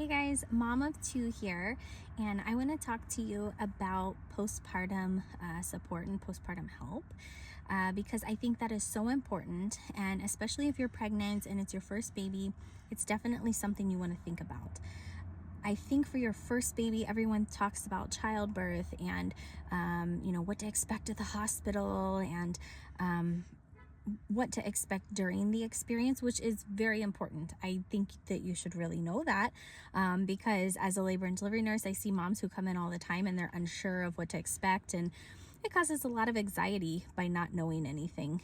Hey guys, mom of two here, and I want to talk to you about postpartum support and postpartum help because I think that is so important, and especially if you're pregnant and it's your first baby, it's definitely something you want to think about. I think for your first baby, everyone talks about childbirth and what to expect at the hospital and what to expect during the experience, which is very important. I think that you should really know that because as a labor and delivery nurse, I see moms who come in all the time and they're unsure of what to expect, and it causes a lot of anxiety by not knowing anything.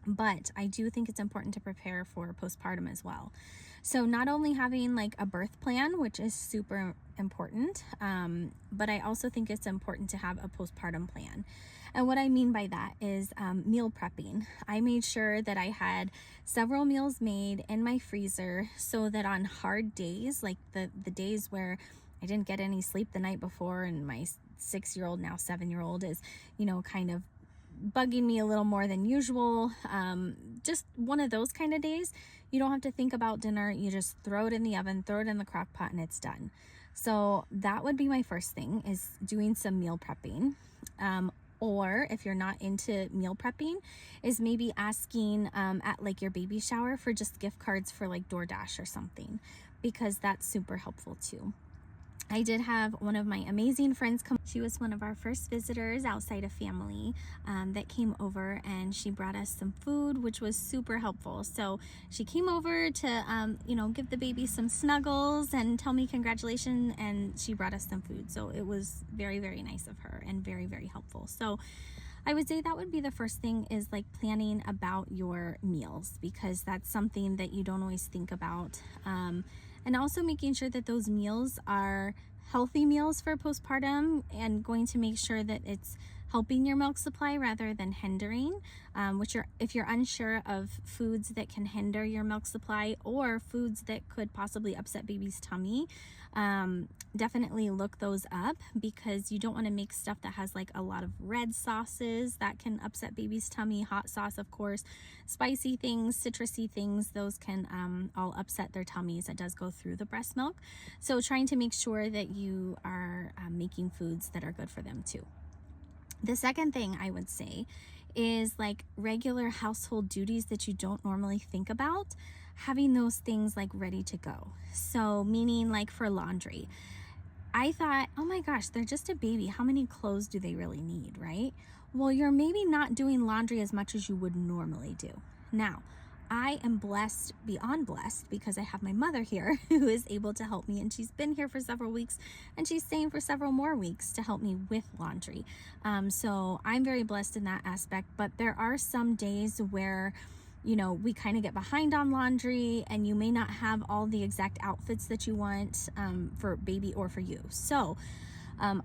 But I do think it's important to prepare for postpartum as well. So not only having like a birth plan, which is super important, but I also think it's important to have a postpartum plan. And what I mean by that is meal prepping. I made sure that I had several meals made in my freezer so that on hard days, like the days where I didn't get any sleep the night before and my 6-year-old, now 7-year-old is, kind of bugging me a little more than usual, just one of those kind of days, you don't have to think about dinner. You just throw it in the oven, throw it in the crock pot, and it's done. So that would be my first thing, is doing some meal prepping. Or if you're not into meal prepping, is maybe asking at like your baby shower for just gift cards for like DoorDash or something, because that's super helpful too. I did have one of my amazing friends come. She was one of our first visitors outside of family that came over, and she brought us some food, which was super helpful. So she came over to, give the baby some snuggles and tell me congratulations, and she brought us some food. So it was very, very nice of her and very, very helpful. So I would say that would be the first thing, is like planning about your meals, because that's something that you don't always think about. And also making sure that those meals are healthy meals for postpartum, and going to make sure that it's helping your milk supply rather than hindering, if you're unsure of foods that can hinder your milk supply or foods that could possibly upset baby's tummy, definitely look those up, because you don't want to make stuff that has like a lot of red sauces that can upset baby's tummy. Hot sauce, of course, spicy things, citrusy things, those can all upset their tummies. It does go through the breast milk. So trying to make sure that you are making foods that are good for them too. The second thing I would say is like regular household duties that you don't normally think about, having those things like ready to go. So meaning like for laundry, I thought, oh my gosh, they're just a baby. How many clothes do they really need, right? Well, you're maybe not doing laundry as much as you would normally do. Now, I am blessed, beyond blessed, because I have my mother here who is able to help me, and she's been here for several weeks, and she's staying for several more weeks to help me with laundry. So I'm very blessed in that aspect, but there are some days where we kind of get behind on laundry, and you may not have all the exact outfits that you want for baby or for you. So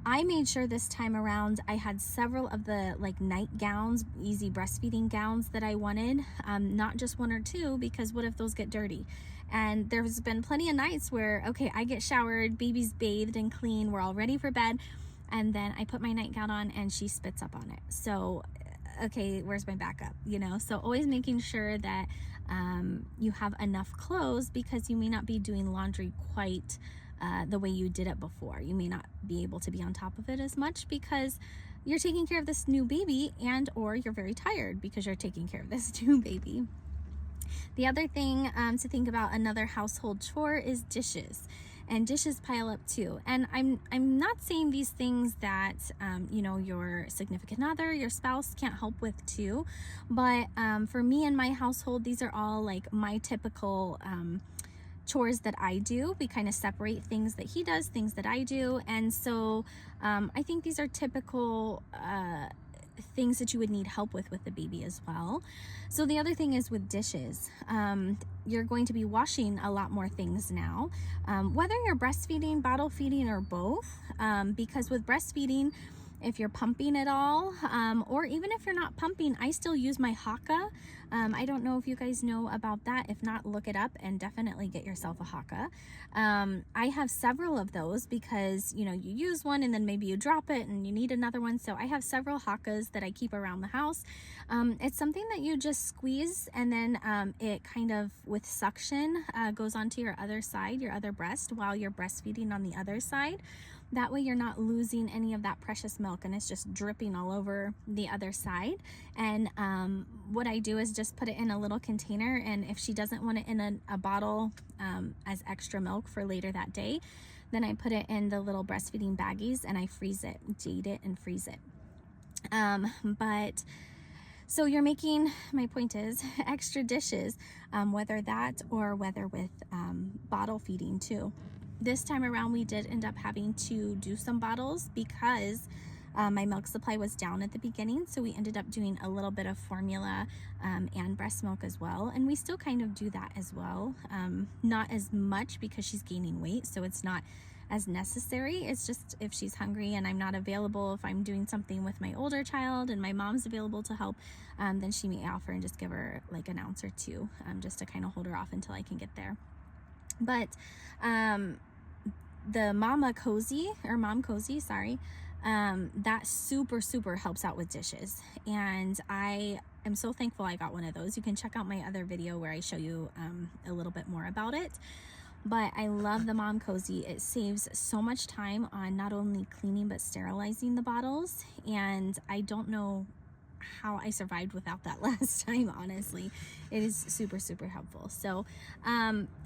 I made sure this time around I had several of the like night gowns, easy breastfeeding gowns that I wanted, not just one or two, because what if those get dirty? And there's been plenty of nights where, okay, I get showered, baby's bathed and clean, we're all ready for bed, and then I put my nightgown on and she spits up on it. So okay, where's my backup? So always making sure that you have enough clothes, because you may not be doing laundry quite the way you did it before. You may not be able to be on top of it as much because you're taking care of this new baby, and or you're very tired because you're taking care of this new baby. The other thing to think about, another household chore, is dishes. And dishes pile up too. And I'm not saying these things that your significant other, your spouse can't help with too, but for me and my household, these are all like my typical chores that I do. We kind of separate things that he does, things that I do, and so I think these are typical things that you would need help with the baby as well. So the other thing is with dishes, you're going to be washing a lot more things now, whether you're breastfeeding, bottle feeding, or both, because with breastfeeding, if you're pumping at all, or even if you're not pumping, I still use my Haka I don't know if you guys know about that. If not, look it up and definitely get yourself a haka. I have several of those because, you use one and then maybe you drop it and you need another one. So I have several hakas that I keep around the house. It's something that you just squeeze, and then it kind of, with suction, goes onto your other side, your other breast, while you're breastfeeding on the other side. That way you're not losing any of that precious milk and it's just dripping all over the other side. And what I do is just put it in a little container, and if she doesn't want it in a bottle as extra milk for later that day, then I put it in the little breastfeeding baggies and I freeze it, date it and freeze it. So you're making, my point is, extra dishes, whether that or whether with bottle feeding too. This time around, we did end up having to do some bottles because my milk supply was down at the beginning. So we ended up doing a little bit of formula and breast milk as well. And we still kind of do that as well. Not as much because she's gaining weight, so it's not as necessary. It's just if she's hungry and I'm not available, if I'm doing something with my older child and my mom's available to help, then she may offer and just give her like an ounce or two, just to kind of hold her off until I can get there. But the mom cozy, that super helps out with dishes, and I am so thankful I got one of those. You can check out my other video where I show you a little bit more about it. But I love the Mom Cozy. It saves so much time on not only cleaning but sterilizing the bottles, and I don't know how I survived without that last time, honestly. It is super helpful. So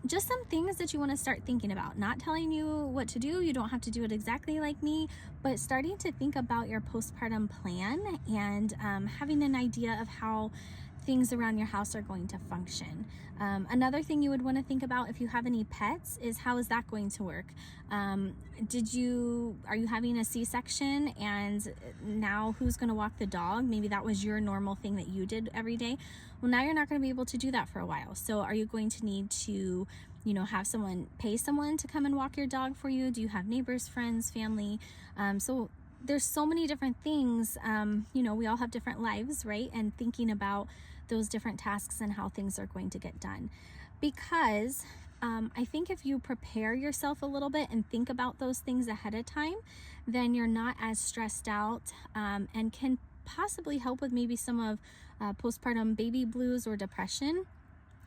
just some things that you want to start thinking about. Not telling you what to do, you don't have to do it exactly like me, but starting to think about your postpartum plan and having an idea of how things around your house are going to function. Another thing you would want to think about if you have any pets is, how is that going to work? Are you having a C-section, and now who's going to walk the dog? Maybe that was your normal thing that you did every day. Well, now you're not going to be able to do that for a while. So are you going to need to, have pay someone to come and walk your dog for you? Do you have neighbors, friends, family? So there's so many different things. We all have different lives, right? And thinking about those different tasks and how things are going to get done. Because I think if you prepare yourself a little bit and think about those things ahead of time, then you're not as stressed out, and can possibly help with maybe some of postpartum baby blues or depression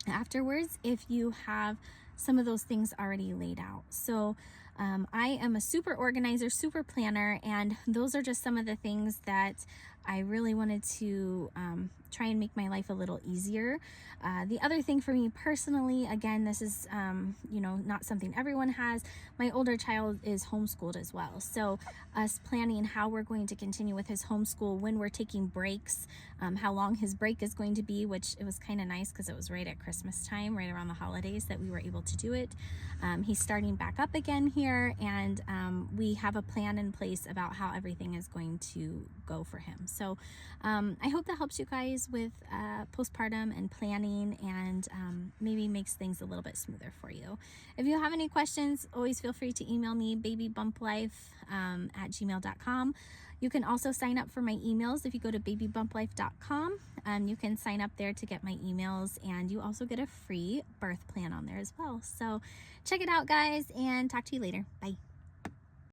afterwards if you have some of those things already laid out. So I am a super organizer, super planner, and those are just some of the things that I really wanted to try and make my life a little easier. The other thing for me personally, again, this is, not something everyone has. My older child is homeschooled as well. So us planning how we're going to continue with his homeschool, when we're taking breaks, how long his break is going to be, which it was kind of nice because it was right at Christmas time, right around the holidays, that we were able to do it. He's starting back up again here, and we have a plan in place about how everything is going to go for him. So I hope that helps you guys with postpartum and planning, and maybe makes things a little bit smoother for you. If you have any questions, always feel free to email me, babybumplife@gmail.com. You can also sign up for my emails if you go to babybumplife.com. You can sign up there to get my emails, and you also get a free birth plan on there as well. So check it out, guys, and talk to you later. Bye.